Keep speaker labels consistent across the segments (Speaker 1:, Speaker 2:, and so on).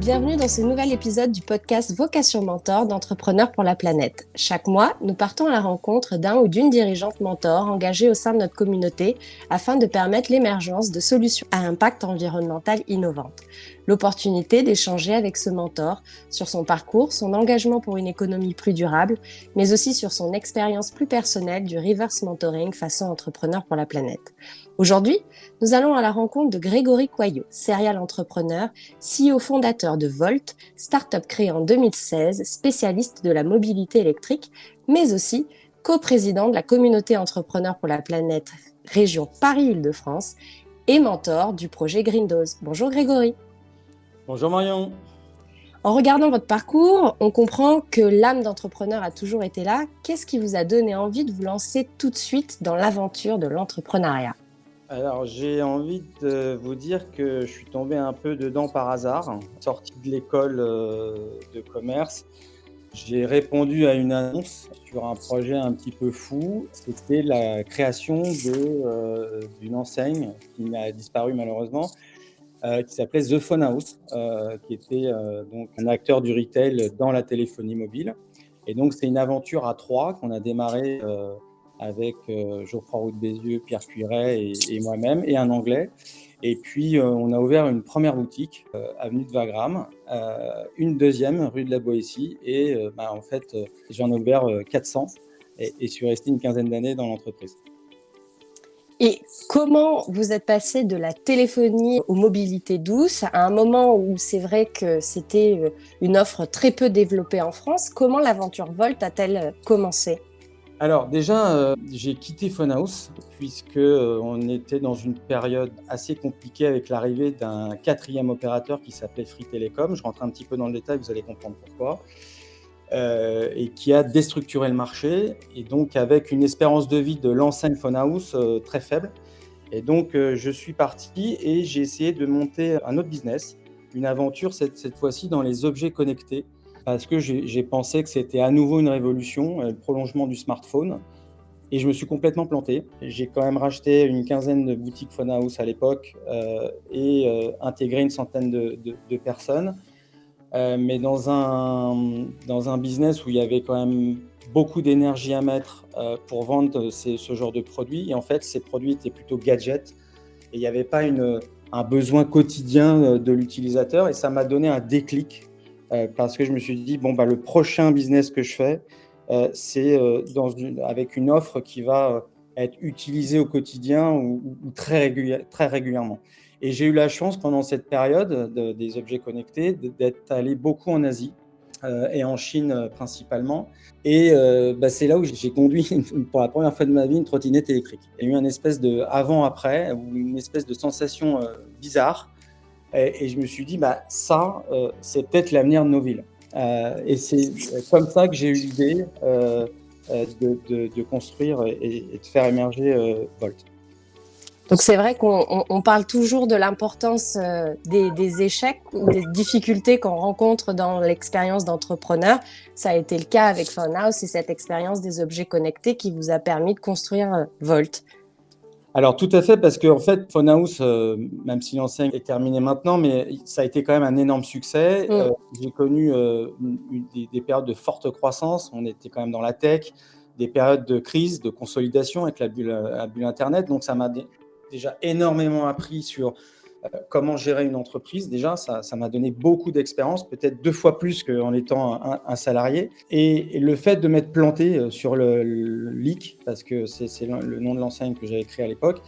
Speaker 1: bienvenue dans ce nouvel épisode du podcast Vocation Mentor d'Entrepreneurs pour la planète. Chaque mois, nous partons à la rencontre d'un ou d'une dirigeante mentor engagée au sein de notre communauté afin de permettre l'émergence de solutions à impact environnemental innovantes. L'opportunité d'échanger avec ce mentor sur son parcours, son engagement pour une économie plus durable, mais aussi sur son expérience plus personnelle du reverse mentoring façon Entrepreneurs pour la planète. Aujourd'hui, nous allons à la rencontre de Grégory Coyot, serial entrepreneur, CEO fondateur de Volt, start-up créée en 2016, spécialiste de la mobilité électrique, mais aussi coprésident de la communauté Entrepreneurs pour la planète région Paris-Île-de-France et mentor du projet Greendoze. Bonjour Grégory.
Speaker 2: Bonjour Marion.
Speaker 1: En regardant votre parcours, on comprend que l'âme d'entrepreneur a toujours été là. Qu'est-ce qui vous a donné envie de vous lancer tout de suite dans l'aventure de l'entrepreneuriat ?
Speaker 2: Alors, j'ai envie de vous dire que je suis tombé un peu dedans par hasard. Sorti de l'école de commerce, j'ai répondu à une annonce sur un projet un petit peu fou. C'était la création d'une enseigne qui a disparu malheureusement, qui s'appelait The Phone House, qui était donc un acteur du retail dans la téléphonie mobile. Et donc, c'est une aventure à trois qu'on a démarré avec Geoffroy Roux de Bézieux, Pierre Cuiret et moi-même, et un Anglais. Et puis, on a ouvert une première boutique, avenue de Wagram, une deuxième, rue de la Boétie, et en fait, j'en ai ouvert 400 et je suis resté une quinzaine d'années dans l'entreprise.
Speaker 1: Et comment vous êtes passé de la téléphonie aux mobilités douces à un moment où c'est vrai que c'était une offre très peu développée en France? Comment l'aventure Volt a-t-elle commencé?
Speaker 2: Alors déjà, j'ai quitté Phone House puisque on était dans une période assez compliquée avec l'arrivée d'un quatrième opérateur qui s'appelait Free Telecom. Je rentre un petit peu dans le détail, vous allez comprendre pourquoi. Et qui a déstructuré le marché, et donc avec une espérance de vie de l'enseigne Phone House très faible. Et donc je suis parti et j'ai essayé de monter un autre business, une aventure cette fois-ci dans les objets connectés, parce que j'ai pensé que c'était à nouveau une révolution, le prolongement du smartphone, et je me suis complètement planté. J'ai quand même racheté une quinzaine de boutiques Phone House à l'époque et intégré une centaine de personnes. Mais dans un business où il y avait quand même beaucoup d'énergie à mettre pour vendre ce genre de produits. Et en fait, ces produits étaient plutôt gadgets et il n'y avait pas un besoin quotidien de l'utilisateur. Et ça m'a donné un déclic parce que je me suis dit, le prochain business que je fais, c'est avec une offre qui va être utilisée au quotidien ou très régulièrement. Et j'ai eu la chance pendant cette période des objets connectés d'être allé beaucoup en Asie et en Chine principalement. Et c'est là où j'ai conduit pour la première fois de ma vie une trottinette électrique. Il y a eu une espèce de avant-après ou une espèce de sensation bizarre. Et je me suis dit, c'est peut-être l'avenir de nos villes. Et c'est comme ça que j'ai eu l'idée de construire et de faire émerger Volt.
Speaker 1: Donc c'est vrai qu'on parle toujours de l'importance des échecs ou des difficultés qu'on rencontre dans l'expérience d'entrepreneur. Ça a été le cas avec Phone House et cette expérience des objets connectés qui vous a permis de construire Volt.
Speaker 2: Alors tout à fait, parce qu'en fait, Phone House, même si l'enseigne est terminée maintenant, mais ça a été quand même un énorme succès. J'ai connu des périodes de forte croissance, on était quand même dans la tech, des périodes de crise, de consolidation avec la bulle Internet, donc ça m'a déjà énormément appris sur comment gérer une entreprise. Déjà, ça m'a donné beaucoup d'expérience, peut-être 2 fois plus qu'en étant un salarié. Et le fait de m'être planté sur le LEAK, parce que c'est le nom de l'enseigne que j'avais créé à l'époque,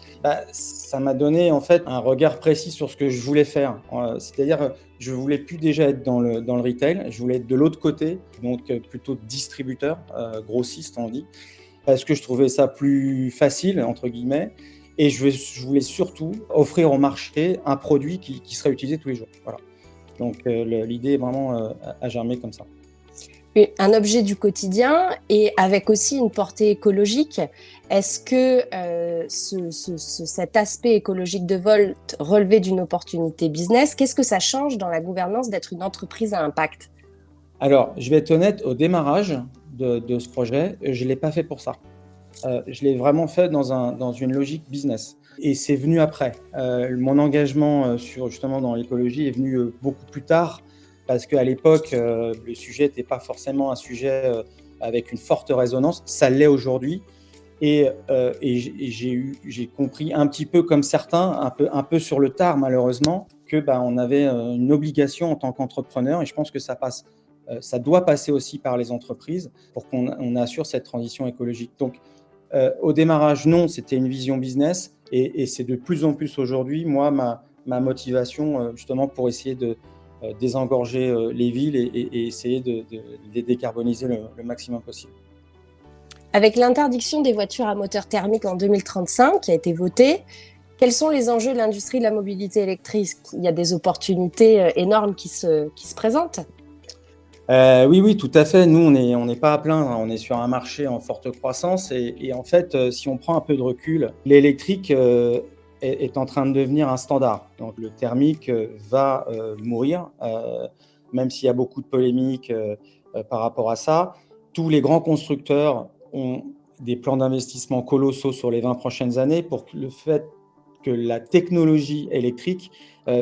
Speaker 2: ça m'a donné en fait un regard précis sur ce que je voulais faire. C'est-à-dire, je voulais plus déjà être dans le retail, je voulais être de l'autre côté, donc plutôt distributeur, grossiste on dit, parce que je trouvais ça plus facile, entre guillemets. Et je voulais surtout offrir au marché un produit qui serait utilisé tous les jours. Voilà. Donc l'idée vraiment a germé comme ça.
Speaker 1: Un objet du quotidien et avec aussi une portée écologique. Est-ce que cet aspect écologique de Volt relevait d'une opportunité business? Qu'est-ce que ça change dans la gouvernance d'être une entreprise à impact?
Speaker 2: Alors, je vais être honnête, au démarrage de ce projet, je ne l'ai pas fait pour ça. Je l'ai vraiment fait dans une logique business. Et c'est venu après. Mon engagement justement dans l'écologie est venu beaucoup plus tard, parce qu'à l'époque, le sujet n'était pas forcément un sujet avec une forte résonance. Ça l'est aujourd'hui. Et j'ai compris un petit peu comme certains, un peu sur le tard malheureusement, que on avait une obligation en tant qu'entrepreneur, et je pense que ça doit passer aussi par les entreprises pour qu'on assure cette transition écologique. Donc, au démarrage, non, c'était une vision business, et c'est de plus en plus aujourd'hui, moi, ma motivation justement pour essayer de désengorger les villes et essayer de les décarboniser le maximum possible.
Speaker 1: Avec l'interdiction des voitures à moteur thermique en 2035, qui a été votée, quels sont les enjeux de l'industrie de la mobilité électrique? Il y a des opportunités énormes qui se présentent.
Speaker 2: Oui, oui, tout à fait. Nous, on n'est pas à plaindre, hein. On est sur un marché en forte croissance, et en fait, si on prend un peu de recul, l'électrique est en train de devenir un standard. Donc le thermique va mourir, même s'il y a beaucoup de polémiques par rapport à ça. Tous les grands constructeurs ont des plans d'investissement colossaux sur les 20 prochaines années pour que le fait que la technologie électrique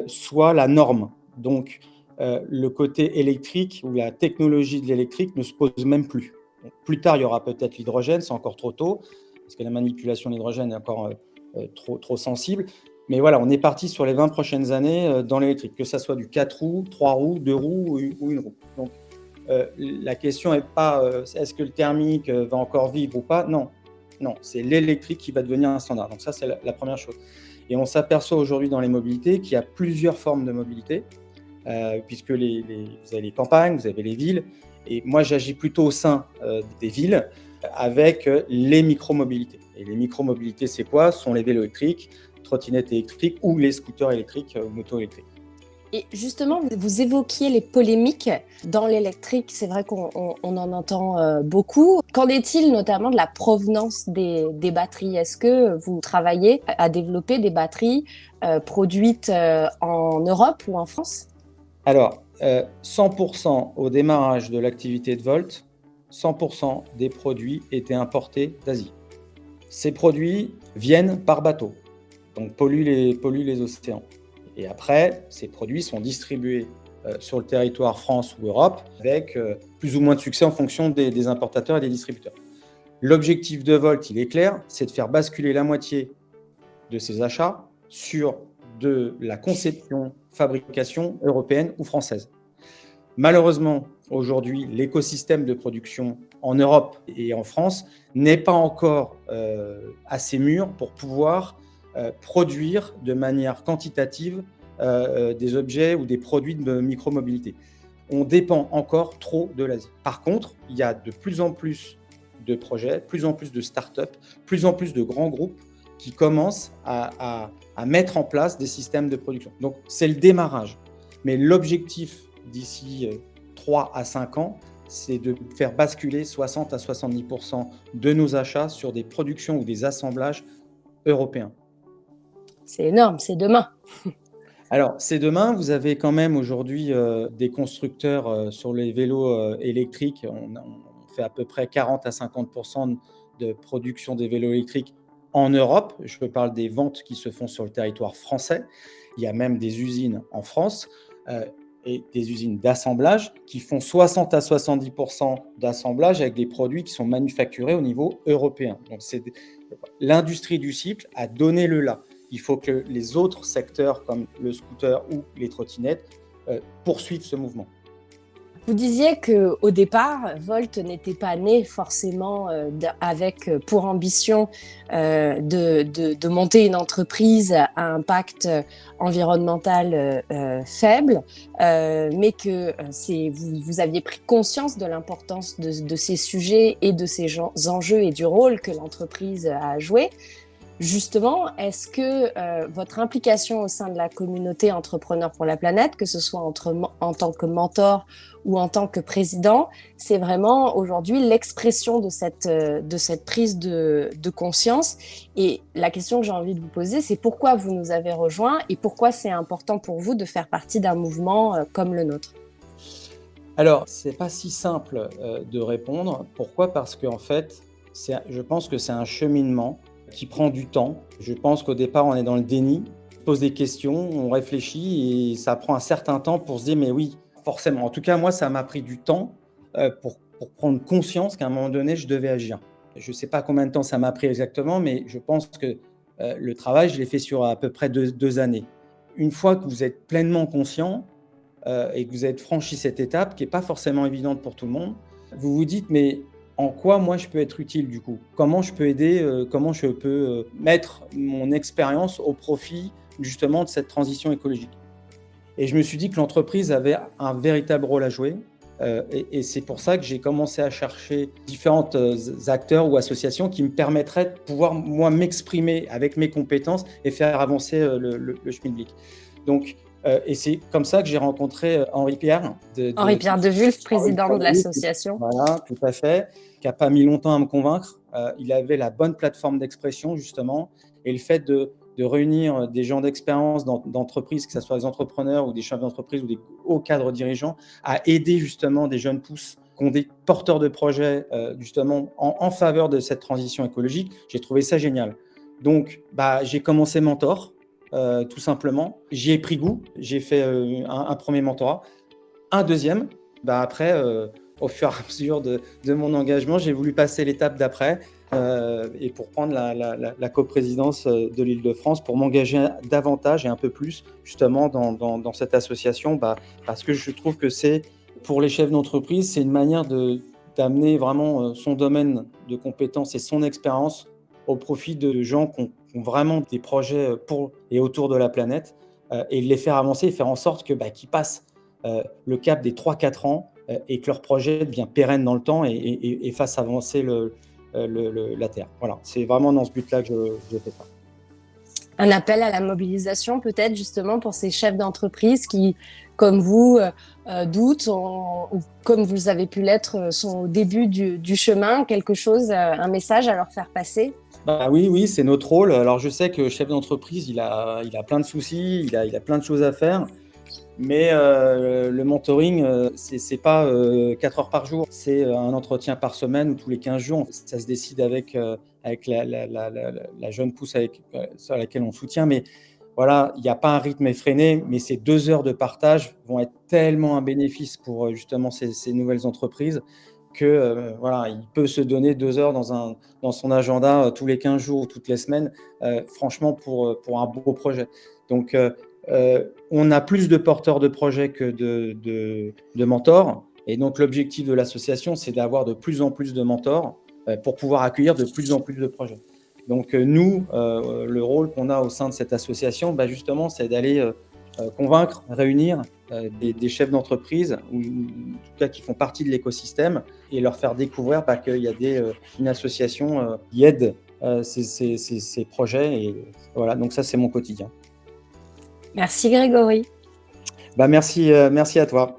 Speaker 2: soit la norme. Donc, le côté électrique ou la technologie de l'électrique ne se pose même plus. Donc, plus tard, il y aura peut-être l'hydrogène, c'est encore trop tôt, parce que la manipulation de l'hydrogène est encore trop sensible. Mais voilà, on est parti sur les 20 prochaines années dans l'électrique, que ça soit du 4 roues, 3 roues, 2 roues ou une roue. Donc, la question n'est pas est-ce que le thermique va encore vivre ou pas. Non, non, c'est l'électrique qui va devenir un standard. Donc ça, c'est la première chose. Et on s'aperçoit aujourd'hui dans les mobilités qu'il y a plusieurs formes de mobilité, puisque vous avez les campagnes, vous avez les villes, et moi j'agis plutôt au sein des villes avec les micro-mobilités. Et les micro-mobilités, c'est quoi? Ce sont les vélos électriques, trottinettes électriques ou les scooters électriques, motos électriques.
Speaker 1: Et justement, vous évoquiez les polémiques dans l'électrique. C'est vrai qu'on en entend beaucoup. Qu'en est-il notamment de la provenance des batteries? Est-ce que vous travaillez à développer des batteries produites en Europe ou en France?
Speaker 2: Alors, 100% au démarrage de l'activité de Volt, 100% des produits étaient importés d'Asie. Ces produits viennent par bateau, donc polluent les océans. Et après, ces produits sont distribués sur le territoire France ou Europe avec plus ou moins de succès en fonction des importateurs et des distributeurs. L'objectif de Volt, il est clair, c'est de faire basculer la moitié de ces achats sur de la conception, fabrication européenne ou française. Malheureusement, aujourd'hui, l'écosystème de production en Europe et en France n'est pas encore assez mûr pour pouvoir produire de manière quantitative des objets ou des produits de micromobilité. On dépend encore trop de l'Asie. Par contre, il y a de plus en plus de projets, plus en plus de startups, plus en plus de grands groupes qui commencent à mettre en place des systèmes de production. Donc, c'est le démarrage. Mais l'objectif d'ici 3 à 5 ans, c'est de faire basculer 60 à 70% de nos achats sur des productions ou des assemblages européens.
Speaker 1: C'est énorme, c'est demain.
Speaker 2: Alors, c'est demain. Vous avez quand même aujourd'hui des constructeurs sur les vélos électriques. On fait à peu près 40 à 50% de production des vélos électriques en Europe. Je parle des ventes qui se font sur le territoire français. Il y a même des usines en France et des usines d'assemblage qui font 60 à 70% d'assemblage avec des produits qui sont manufacturés au niveau européen. Donc, l'industrie du cycle a donné le là. Il faut que les autres secteurs, comme le scooter ou les trottinettes, poursuivent ce mouvement.
Speaker 1: Vous disiez qu'au départ, Volt n'était pas né forcément avec pour ambition de monter une entreprise à impact environnemental faible, mais que vous aviez pris conscience de l'importance de ces sujets et de ces enjeux et du rôle que l'entreprise a à jouer. Justement, est-ce que votre implication au sein de la communauté Entrepreneurs pour la planète, que ce soit en tant que mentor ou en tant que président, c'est vraiment aujourd'hui l'expression de cette prise de conscience? Et la question que j'ai envie de vous poser, c'est pourquoi vous nous avez rejoints et pourquoi c'est important pour vous de faire partie d'un mouvement comme le nôtre?
Speaker 2: Alors, c'est pas si simple de répondre. Pourquoi? Parce qu'en fait, je pense que c'est un cheminement qui prend du temps. Je pense qu'au départ, on est dans le déni, on pose des questions, on réfléchit et ça prend un certain temps pour se dire mais oui, forcément. En tout cas, moi, ça m'a pris du temps pour prendre conscience qu'à un moment donné, je devais agir. Je ne sais pas combien de temps ça m'a pris exactement, mais je pense que le travail, je l'ai fait sur à peu près 2 années. Une fois que vous êtes pleinement conscient et que vous avez franchi cette étape, qui n'est pas forcément évidente pour tout le monde, vous vous dites, mais en quoi moi je peux être utile du coup? Comment je peux aider? Comment je peux mettre mon expérience au profit justement de cette transition écologique? Et je me suis dit que l'entreprise avait un véritable rôle à jouer. Et c'est pour ça que j'ai commencé à chercher différents acteurs ou associations qui me permettraient de pouvoir, moi, m'exprimer avec mes compétences et faire avancer le schmilblick. Donc, et c'est comme ça que j'ai rencontré Henri Pierre.
Speaker 1: Henri-Pierre de Wulf,
Speaker 2: Henri
Speaker 1: président
Speaker 2: Pierre
Speaker 1: de
Speaker 2: de Wulf,
Speaker 1: l'association.
Speaker 2: voilà, tout à fait, qui n'a pas mis longtemps à me convaincre. Il avait la bonne plateforme d'expression, justement, et le fait de réunir des gens d'expérience d'entreprise, que ce soit des entrepreneurs ou des chefs d'entreprise ou des hauts cadres dirigeants, à aider justement des jeunes pousses qui ont des porteurs de projets justement en faveur de cette transition écologique. J'ai trouvé ça génial. Donc, j'ai commencé mentor, tout simplement. J'y ai pris goût. J'ai fait un premier mentorat. Un deuxième. Après, au fur et à mesure de mon engagement, j'ai voulu passer l'étape d'après et pour prendre la coprésidence de l'Île-de-France, pour m'engager davantage et un peu plus justement dans cette association, parce que je trouve que c'est, pour les chefs d'entreprise, c'est une manière d'amener vraiment son domaine de compétences et son expérience au profit de gens qui ont vraiment des projets pour et autour de la planète et de les faire avancer et faire en sorte qu'ils passent le cap des 3-4 ans et que leur projet devient pérenne dans le temps et fasse avancer la Terre. Voilà, c'est vraiment dans ce but-là que je fais ça.
Speaker 1: Un appel à la mobilisation peut-être justement pour ces chefs d'entreprise qui, comme vous, doutent ou comme vous avez pu l'être, sont au début du chemin, quelque chose, un message à leur faire passer?
Speaker 2: Oui, c'est notre rôle. Alors je sais que chef d'entreprise, il a plein de soucis, il a plein de choses à faire. Mais le mentoring, c'est pas 4 heures par jour, c'est un entretien par semaine ou tous les 15 jours. Ça se décide avec la jeune pousse sur laquelle on soutient. Mais voilà, il n'y a pas un rythme effréné, mais ces 2 heures de partage vont être tellement un bénéfice pour justement ces nouvelles entreprises que voilà, il peut se donner 2 heures dans son agenda tous les 15 jours ou toutes les semaines, franchement, pour un beau projet. Donc, on a plus de porteurs de projets que de mentors. Et donc, l'objectif de l'association, c'est d'avoir de plus en plus de mentors pour pouvoir accueillir de plus en plus de projets. Donc, nous, le rôle qu'on a au sein de cette association, justement, c'est d'aller convaincre, réunir des chefs d'entreprise, ou en tout cas qui font partie de l'écosystème, et leur faire découvrir qu'il y a une association qui aide ces projets. Et voilà, donc ça, c'est mon quotidien.
Speaker 1: Merci Grégory.
Speaker 2: Merci à toi.